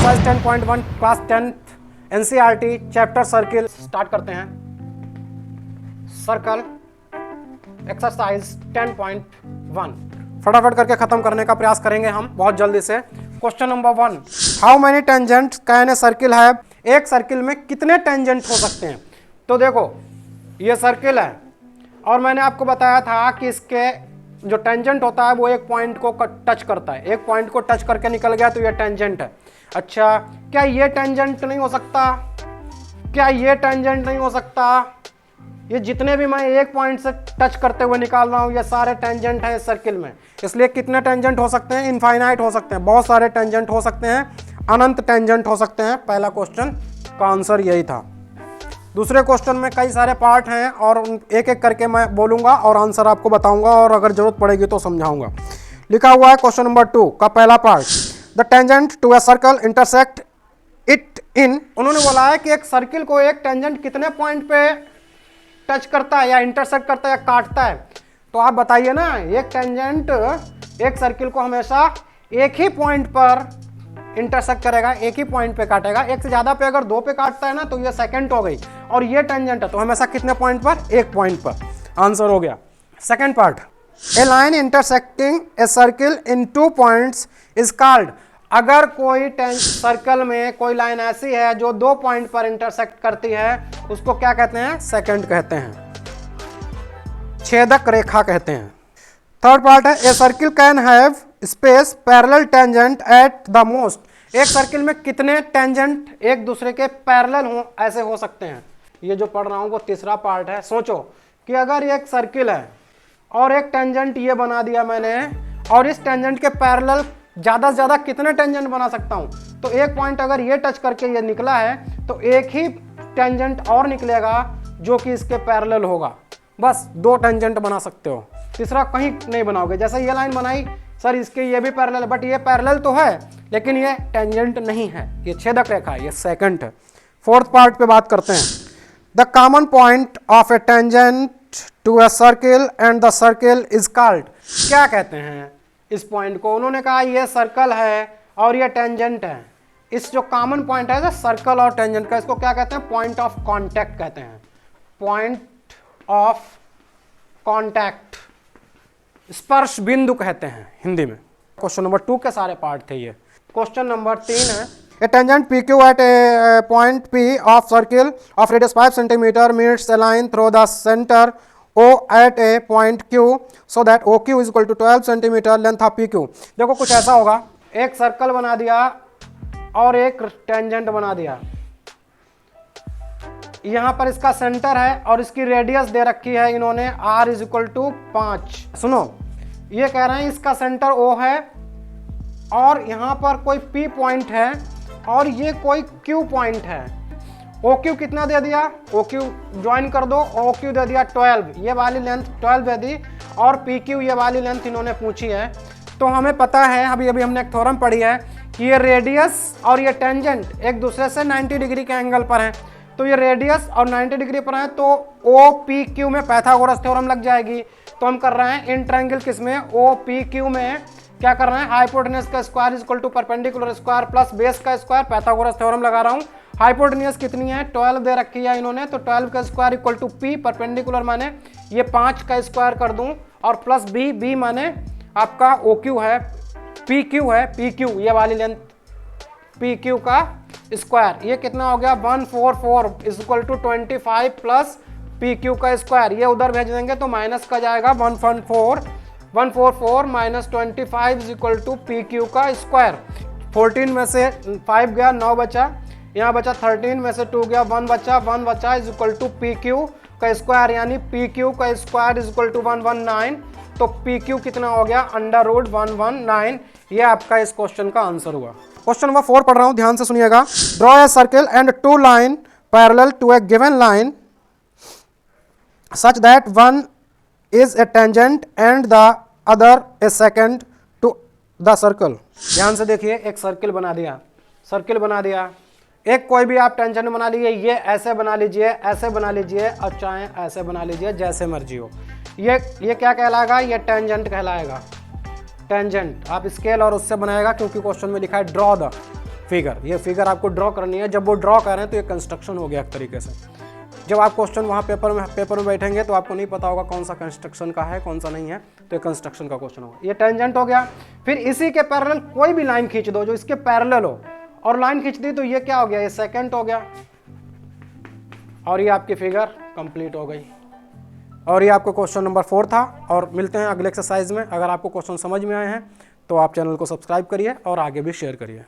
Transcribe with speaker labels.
Speaker 1: Exercise 10.1 class 10th NCERT chapter circle start करते हैं। Circle exercise 10.1 फटाफट करके खत्म करने का प्रयास करेंगे हम बहुत जल्दी से। Question number 1, how many tangent can a circle have? एक सर्किल में कितने टेंजेंट हो सकते हैं? तो देखो ये सर्किल है और मैंने आपको बताया था कि इसके जो टेंजेंट होता है वो एक पॉइंट को टच करता है, एक पॉइंट को टच करके निकल गया तो ये टेंजेंट है। अच्छा, क्या ये टेंजेंट नहीं हो सकता? क्या ये टेंजेंट नहीं हो सकता? ये जितने भी मैं एक पॉइंट से टच करते हुए निकाल रहा हूँ ये सारे टेंजेंट हैं इस सर्किल में। इसलिए कितने टेंजेंट हो सकते हैं? इनफाइनाइट हो सकते हैं, बहुत सारे टेंजेंट हो सकते हैं, अनंत टेंजेंट हो सकते हैं। पहला क्वेश्चन का आंसर यही था। दूसरे क्वेश्चन में कई सारे पार्ट हैं और एक एक करके मैं बोलूंगा और आंसर आपको बताऊंगा और अगर जरूरत पड़ेगी तो समझाऊंगा। लिखा हुआ है क्वेश्चन नंबर 2 का पहला part, the tangent to a circle intersect it in. उन्होंने बोला है कि एक सर्किल को एक टेंजेंट कितने पॉइंट पे टच करता है या इंटरसेक्ट करता है या काटता है। तो आप बताइए ना, एक टेंजेंट एक सर्किल को हमेशा एक ही पॉइंट पर इंटरसेक्ट करेगा, एक ही पॉइंट पे काटेगा। एक से ज्यादा पे अगर दो पे काटता है ना तो ये सेकंड हो गई, और ये टेंजेंट है तो हमेशा कितने पॉइंट पर? एक पॉइंट पर। आंसर हो गया। Second part, A line intersecting a circle in 2 points is called. अगर कोई सर्कल में कोई लाइन ऐसी है जो 2 पॉइंट पर इंटरसेक्ट करती है उसको क्या कहते हैं? सेकंड कहते हैं, छेदक रेखा कहते हैं। थर्ड पार्ट है, a circle can have space parallel tangent at the most. एक सर्किल में कितने टेंजेंट एक दूसरे के पैरेलल हो ऐसे हो सकते हैं? ये जो पढ़ रहा हूं वो तीसरा पार्ट है। सोचो कि अगर एक सर्किल है और एक टेंजेंट ये बना दिया मैंने, और इस टेंजेंट के पैरेलल ज्यादा से ज्यादा कितने टेंजेंट बना सकता हूं? तो एक पॉइंट अगर ये टच करके ये निकला है तो एक ही टेंजेंट और निकलेगा जो कि इसके पैरेलल होगा। बस 2 टेंजेंट बना सकते हो, तीसरा कहीं नहीं बनाओगे। जैसे ये लाइन बनाई, सर इसके ये भी पैरेलल है, बट ये पैरेलल तो है लेकिन ये टेंजेंट नहीं है, ये छेदक रेखा है, ये सेकंड है। फोर्थ पार्ट पे बात करते हैं, the common point of a tangent to a circle and the circle is called. क्या कहते हैं इस पॉइंट को? उन्होंने कहा ये सर्कल है और ये टेंजेंट है। इस जो कॉमन पॉइंट है सर्कल और टेंजेंट का, इसको क्या कहते हैं? पॉइंट ऑफ कॉन्टैक्ट कहते हैं, पॉइंट ऑफ कॉन्टैक्ट, स्पर्श बिंदु कहते हैं हिंदी में। क्वेश्चन नंबर 2 के सारे पार्ट थे ये। क्वेश्चन नंबर 3 है, a tangent P Q at a point P of circle of radius 5 centimetre meets a line through the centre O at a point Q so that OQ is equal to 12 centimetre length of PQ। देखो कुछ ऐसा होगा, एक circle बना दिया और एक tangent बना दिया, यहां पर इसका सेंटर है और इसकी रेडियस दे रखी है इन्होंने R इज इक्वल टू 5। सुनो, ये कह रहे हैं इसका सेंटर O है और यहां पर कोई P पॉइंट है और ये कोई Q पॉइंट है। OQ कितना दे दिया? OQ ज्वाइन कर दो, OQ दे दिया 12, ये वाली लेंथ 12 दे दी, और PQ ये वाली लेंथ इन्होंने पूछी है। तो हमें पता है, अभी हमने एक थ्योरम पढ़ी है कि ये रेडियस और ये टेंजेंट एक दूसरे से 90 डिग्री के एंगल पर हैं। तो ये रेडियस और 90 डिग्री पर है तो OPQ में पाइथागोरस थ्योरम लग जाएगी। तो हम कर रहे हैं इन ट्रायंगल किसमें? OPQ में क्या कर रहे हैं? हाइपोटेन्यूज का square is equal to perpendicular square plus base का स्क्वायर, पाइथागोरस थ्योरम लगा रहा हूं। हाइपोटेन्यूज कितनी है? 12 दे रखी है इन्होंने, तो 12 का square equal to P, perpendicular माने ये 5 का स्क्वायर कर दूं, और प्लस B माने आपका OQ है, PQ है, PQ ये वाली लेंथ PQ का स्क्वायर, ये कितना हो गया? 144 is equal to 25 plus PQ का स्क्वायर। ये उधर भेज देंगे तो माइनस का जाएगा 144 minus 25 is equal to PQ का स्क्वायर। 14 में से 5 गया, 9 बचा, यहाँ बचा 13 में से 2 गया, 1 बचा इज इक्वल टू PQ का स्क्वायर, यानी PQ का स्क्वायर इज इक्वल टू 119। तो PQ कितना हो गया? √119। ये आपका इस क्वेश्चन का आंसर हुआ। क्वेश्चन नंबर 4 पढ़ रहा हूँ, ध्यान से सुनिएगा। Draw a circle and 2 line parallel to a given line such that one is a tangent and the other a second to the circle. ध्यान से देखिए, एक सर्किल बना दिया, एक कोई भी आप टेंजेंट बना लीजिए, ये ऐसे बना लीजिए, ऐसे बना लीजिए, और चाहे ऐसे बना लीजिए, जैसे मर्जी हो। ये क्या कहलाएगा? ये टेंजेंट कहलाएगा। टेंजेंट आप स्केल और उससे बनाएगा, क्योंकि क्वेश्चन में लिखा है ड्रॉ द, फिगर, ये फिगर आपको ड्रॉ करनी है। जब वो ड्रॉ कर रहे हैं तो ये कंस्ट्रक्शन हो गया एक तरीके से। जब आप क्वेश्चन वहाँ पेपर में बैठेंगे तो आपको नहीं पता होगा कौन सा कंस्ट्रक्शन का है कौन सा नहीं है, तो ये कंस्ट्रक्शन का क्वेश्चन होगा। ये टेंजेंट हो गया। फिर इसी के पैरेलल कोई भी लाइन खींच दो जो इसके पैरेलल हो, और लाइन खींच दी तो ये क्या हो गया, ये सेकेंड हो गया, और ये आपकी फिगर कंप्लीट हो गई। और ये आपको क्वेश्चन नंबर 4 था। और मिलते हैं अगले एक्सरसाइज में। अगर आपको क्वेश्चन समझ में आए हैं तो आप चैनल को सब्सक्राइब करिए और आगे भी शेयर करिए।